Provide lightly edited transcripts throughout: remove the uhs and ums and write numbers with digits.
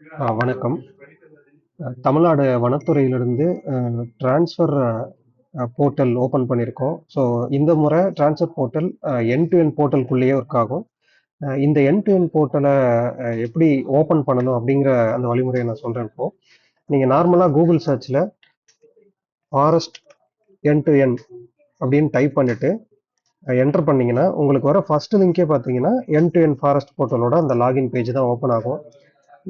வணக்கம். தமிழ்நாடு வனத்துறையிலிருந்து transfer portal open பண்ணியிருக்கோம். ஸோ இந்த முறை transfer portal end to end போர்ட்டலுக்குள்ளேயே ஒர்க் ஆகும். இந்த எண்ட் டு எண்ட் போர்ட்டலை எப்படி ஓப்பன் பண்ணணும் அப்படிங்கிற அந்த வழிமுறையை நான் சொல்கிறேன் இப்போ. நீங்கள் நார்மலாக கூகுள் சர்ச்சில் ஃபாரஸ்ட் எண்ட் டு எண்ட் அப்படின்னு டைப் பண்ணிட்டு என்டர் பண்ணீங்கன்னா உங்களுக்கு வர ஃபர்ஸ்ட் லிங்கே பார்த்தீங்கன்னா எண்ட் டு எண்ட் ஃபாரஸ்ட் போர்ட்டலோட அந்த லாகின் பேஜ் தான் ஓப்பன் ஆகும்.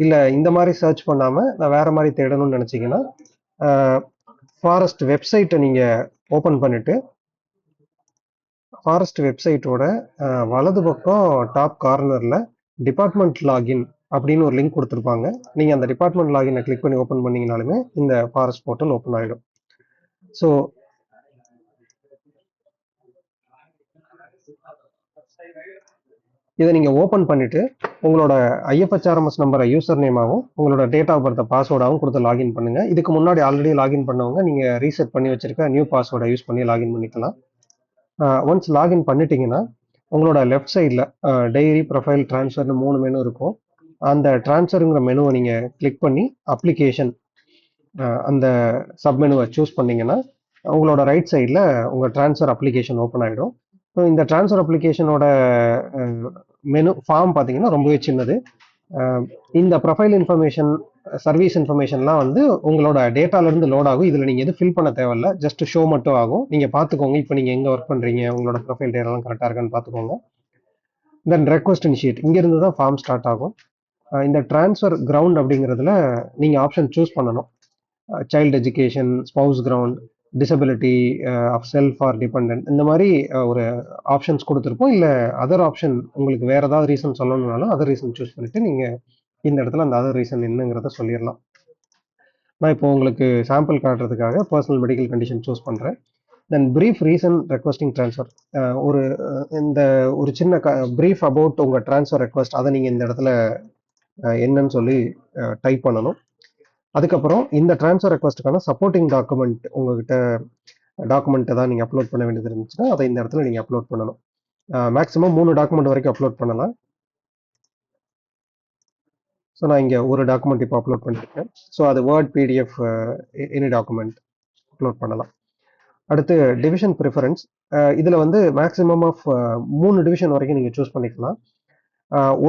இல்லை இந்த மாதிரி சர்ச் பண்ணாமல் நான் வேறு மாதிரி தேடணும்னு நினச்சிங்கன்னா ஃபாரஸ்ட் வெப்சைட்டை நீங்கள் ஓப்பன் பண்ணிவிட்டு ஃபாரஸ்ட் வெப்சைட்டோட வலது பக்கம் டாப் கார்னரில் டிபார்ட்மெண்ட் லாகின் அப்படின்னு ஒரு லிங்க் கொடுத்துருப்பாங்க. நீங்கள் அந்த டிபார்ட்மெண்ட் லாகினை கிளிக் பண்ணி ஓப்பன் பண்ணிங்கனாலுமே இந்த ஃபாரஸ்ட் போர்ட்டல் ஓப்பன் ஆகிடும். ஸோ இதை நீங்கள் ஓப்பன் பண்ணிவிட்டு உங்களோட IFHRMS நம்பரை யூசர் நேமாகவும் உங்களோட டேட் ஆஃப் பர்த்தை பாஸ்வேர்டாகவும் கொடுத்து லாகின் பண்ணுங்கள். இதுக்கு முன்னாடி ஆல்ரெடி லாகின் பண்ணவங்க நீங்கள் ரீசெட் பண்ணி வச்சுருக்க நியூ பாஸ்வேர்டை யூஸ் பண்ணி லாகின் பண்ணிக்கலாம். ஒன்ஸ் லாகின் பண்ணிட்டீங்கன்னா உங்களோட லெஃப்ட் சைடில் டைரி, ப்ரொஃபைல், ட்ரான்ஸ்ஃபர்னு 3 மெனு இருக்கும். அந்த ட்ரான்ஸ்ஃபருங்கிற மெனுவை நீங்கள் கிளிக் பண்ணி அப்ளிகேஷன் அந்த சப்மெனுவை சூஸ் பண்ணிங்கன்னா உங்களோட ரைட் சைடில் உங்கள் ட்ரான்ஸ்ஃபர் அப்ளிகேஷன் ஓப்பன் ஆகிடும். ஸோ இந்த ட்ரான்ஸ்ஃபர் அப்ளிகேஷனோட மெனு ஃபார்ம் பார்த்தீங்கன்னா ரொம்பவே சின்னது. இந்த ப்ரொஃபைல் இன்ஃபர்மேஷன், சர்வீஸ் இன்ஃபர்மேஷன்லாம் வந்து உங்களோட டேட்டாலேருந்து லோட் ஆகும். இதில் நீங்கள் எதுவும் ஃபில் பண்ண தேவையில்ல, ஜஸ்ட் ஷோ மட்டும் ஆகும். நீங்கள் பார்த்துக்கோங்க, இப்போ நீங்கள் எங்கே ஒர்க் பண்ணுறீங்க, உங்களோட ப்ரொஃபைல் டேட்டாலாம் கரெக்டாக இருக்கான்னு பார்த்துக்கோங்க. தென் ரெக்வஸ்ட் இனிஷியேட், இங்கேருந்து தான் ஃபார்ம் ஸ்டார்ட் ஆகும். இந்த ட்ரான்ஸ்ஃபர் கிரவுண்ட் அப்படிங்கிறதுல நீங்கள் ஆப்ஷன் சூஸ் பண்ணணும். Child education, spouse ground, disability of self or depend, இந்த மாதிரி ஒரு ஆப்ஷன்ஸ் கொடுத்துருப்போம். இல்லை அதர் ஆப்ஷன் உங்களுக்கு வேறு ஏதாவது ரீசன் சொல்லணும்னாலும் அதர் ரீசன் சூஸ் பண்ணிவிட்டு நீங்கள் இந்த இடத்துல அந்த அதர் ரீசன் என்னங்கிறத சொல்லிடலாம். நான் இப்போ உங்களுக்கு சாம்பிள் காட்டுறதுக்காக பர்சனல் மெடிக்கல் கண்டிஷன் சூஸ் பண்ணுறேன். தென் ப்ரீஃப் ரீசன் ரெக்வஸ்டிங் ட்ரான்ஸ்ஃபர், ஒரு சின்ன ப்ரீஃப் அபவுட் உங்கள் ட்ரான்ஸ்ஃபர் ரெக்வஸ்ட், அதை நீங்கள் இந்த இடத்துல என்னன்னு சொல்லி டைப் பண்ணணும். அதுக்கப்புறம் இந்த ட்ரான்ஸ்ஃபர் ரெக்வஸ்ட்டுக்கான சப்போர்ட்டிங் டாக்குமெண்ட், உங்ககிட்ட டாக்குமெண்ட்டை தான் நீங்கள் அப்லோட் பண்ண வேண்டியது இருந்துச்சுன்னா அதை இந்த இடத்துல நீங்கள் அப்லோட் பண்ணணும். மேக்ஸிமம் 3 டாக்குமெண்ட் வரைக்கும் அப்லோட் பண்ணலாம். ஸோ நான் இங்கே ஒரு டாக்குமெண்ட் இப்போ அப்லோட் பண்ணியிருக்கேன். ஸோ அது word, PDF, any document upload பண்ணலாம். அடுத்து டிவிஷன் ப்ரிஃபரன்ஸ், இதில் வந்து மேக்ஸிமம் ஆஃப் 3 டிவிஷன் வரைக்கும் நீங்கள் சூஸ் பண்ணிக்கலாம்.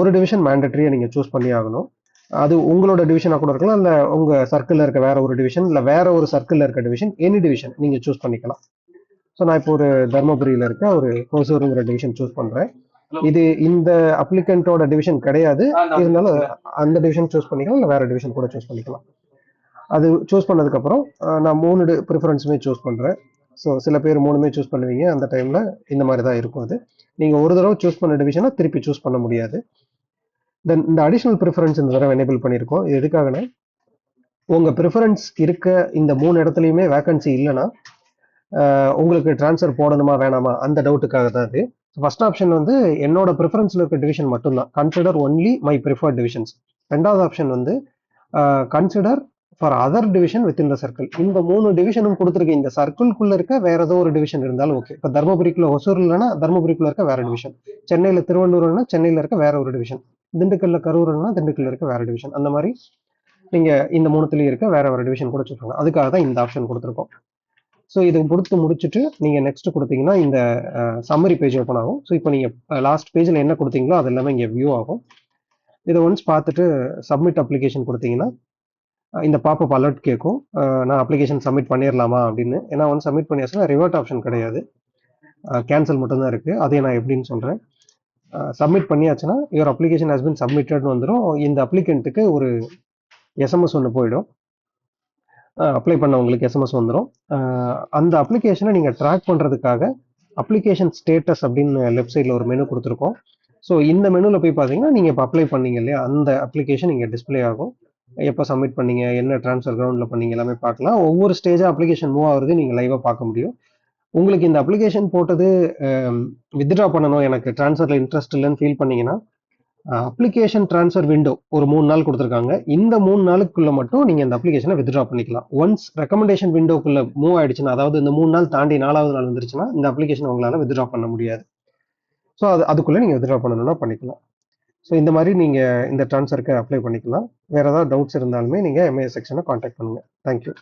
ஒரு டிவிஷன் மேண்டட்ரியாக நீங்கள் சூஸ் பண்ணி ஆகணும். அது உங்களோட டிவிஷனாக கூட இருக்கலாம், இல்லை உங்கள் சர்க்கிளில் இருக்க வேற ஒரு டிவிஷன், இல்லை வேற ஒரு சர்க்கிளில் இருக்க டிவிஷன், எனி டிவிஷன் நீங்கள் சூஸ் பண்ணிக்கலாம். ஸோ நான் இப்போ ஒரு தர்மபுரியில் இருக்க ஒரு ஹோசூருங்கிற டிவிஷன் சூஸ் பண்ணுறேன். இது இந்த அப்ளிகண்ட்டோட டிவிஷன் கிடையாது, இருந்தாலும் அந்த டிவிஷன் சூஸ் பண்ணிக்கலாம், இல்லை வேற டிவிஷன் கூட சூஸ் பண்ணிக்கலாம். அது சூஸ் பண்ணதுக்கப்புறம் நான் 3 ப்ரிஃபரன்ஸுமே சூஸ் பண்ணுறேன். ஸோ சில பேர் 3மே சூஸ் பண்ணுவீங்க, அந்த டைமில் இந்த மாதிரி தான் இருக்கும். அது நீங்கள் ஒரு தடவை சூஸ் பண்ண டிவிஷனை திருப்பி சூஸ் பண்ண முடியாது. தென் இந்த அடிஷ்னல் ப்ரிஃபரன்ஸ் இந்த தடவை எனேபிள் பண்ணியிருக்கோம். இது எதுக்காகனா, உங்கள் ப்ரிஃபரன்ஸ் இருக்க இந்த 3 இடத்துலையுமே வேகன்சி இல்லைன்னா உங்களுக்கு ட்ரான்ஸ்ஃபர் போடணுமா வேணாமா அந்த டவுட்டுக்காக தான் இது. ஃபர்ஸ்ட் ஆப்ஷன் வந்து என்னோட ப்ரிஃபரன்ஸில் இருக்க டிவிஷன் மட்டும்தான், consider only my preferred divisions. ரெண்டாவது ஆப்ஷன் வந்து consider for other division with in the circle. இந்த 3 டிவிஷனும் கொடுத்துருக்க இந்த சர்க்கிள்குள்ளே இருக்க வேற ஏதோ ஒரு டிவிஷன் இருந்தாலும் ஓகே. இப்போ தர்மபுரிக்குள்ள ஒசூர் இல்லைன்னா தர்மபுரிக்குள்ள இருக்க வேற டிவிஷன், சென்னையில் திருவள்ளூர்னா சென்னையில் இருக்க வேற ஒரு டிவிஷன், திண்டுக்கல்ல கரூர்னா திண்டுக்கல்ல இருக்க வேற டிவிஷன், அந்த மாதிரி நீங்கள் இந்த 3த்துலேயும் இருக்க வேற வேற டிவிஷன் கூட சொல்லுவாங்க. அதுக்காக தான் இந்த ஆப்ஷன் கொடுத்துருக்கோம். ஸோ இது கொடுத்து முடிச்சுட்டு நீங்கள் நெக்ஸ்ட் கொடுத்தீங்கன்னா இந்த சம்மரி பேஜ் ஓப்பன் ஆகும். ஸோ இப்போ நீங்கள் லாஸ்ட் பேஜில் என்ன கொடுத்தீங்களோ அது எல்லாமே இங்கே வியூ ஆகும். இதை ஒன்ஸ் பார்த்துட்டு சப்மிட் அப்ளிகேஷன் கொடுத்தீங்கன்னா இந்த பாப்பப் அலர்ட் கேட்கும், நான் அப்ளிகேஷன் சப்மிட் பண்ணிடலாமா அப்படின்னு. ஏன்னா ஒன்ஸ் சப்மிட் பண்ணியாச்சுன்னா ரிவர்ட் ஆப்ஷன் கிடையாது, கேன்சல் மட்டும்தான் இருக்குது. அதே நான் எப்படின்னு சொல்கிறேன். சப்மிட் பண்ணியாச்சுன்னா யுவர் அப்ளிகேஷன் ஹஸ் பின் சப்மிட்டட்னு வந்துடும். இந்த அப்ளிகண்ட்டுக்கு ஒரு SMS ஒன்று போயிடும், அப்ளை பண்ணவங்களுக்கு SMS வந்துடும். அந்த அப்ளிகேஷனை நீங்கள் ட்ராக் பண்ணுறதுக்காக அப்ளிகேஷன் ஸ்டேட்டஸ் அப்படின்னு லெஃப்ட் சைடில் ஒரு மெனு கொடுத்துருக்கோம். ஸோ இந்த மெனுவில் போய் பார்த்தீங்கன்னா நீங்கள் இப்போ அப்ளை பண்ணீங்க இல்லையா, அந்த அப்ளிகேஷன் இங்கே டிஸ்பிளே ஆகும். எப்போ சப்மிட் பண்ணீங்க, என்ன ட்ரான்ஸ்ஃபர் கிரவுண்டில் பண்ணீங்க எல்லாமே பார்க்கலாம். ஒவ்வொரு ஸ்டேஜாக அப்ளிகேஷன் மூவ் ஆகுறது நீங்கள் லைவாக பார்க்க முடியும். உங்களுக்கு இந்த அப்ளிகேஷன் போட்டது வித்ட்ரா பண்ணணும், எனக்கு ட்ரான்ஸ்ஃபரில் இன்ட்ரெஸ்ட் இல்லைன்னு ஃபீல் பண்ணீங்கன்னா அப்ளிகேஷன் ட்ரான்ஸ்ஃபர் விண்டோ ஒரு 3 நாள் கொடுத்துருக்காங்க. இந்த 3 நாளுக்குள்ள மட்டும் நீங்கள் இந்த அப்ளிகேஷனை வித்ட்ரா பண்ணிக்கலாம். ஒன்ஸ் ரெக்கமெண்டேஷன் விண்டோக்குள்ள மூவ் ஆயிடுச்சுன்னா, அதாவது இந்த 3 நாள் தாண்டி 4வது நாள் வந்துருச்சுன்னா இந்த அப்ளிகேஷன் உங்களால் வித்ட்ரா பண்ண முடியாது. ஸோ அதுக்குள்ளே நீங்கள் வித்ட்ரா பண்ணணும்னா பண்ணிக்கலாம். ஸோ இந்த மாதிரி நீங்கள் இந்த ட்ரான்ஸ்ஃபருக்கு அப்ளை பண்ணிக்கலாம். வேறு ஏதாவது டவுட்ஸ் இருந்தாலுமே நீங்கள் எம்ஏஎஸ் செக்ஷனை காண்டாக்ட் பண்ணுங்கள். தேங்க்யூ.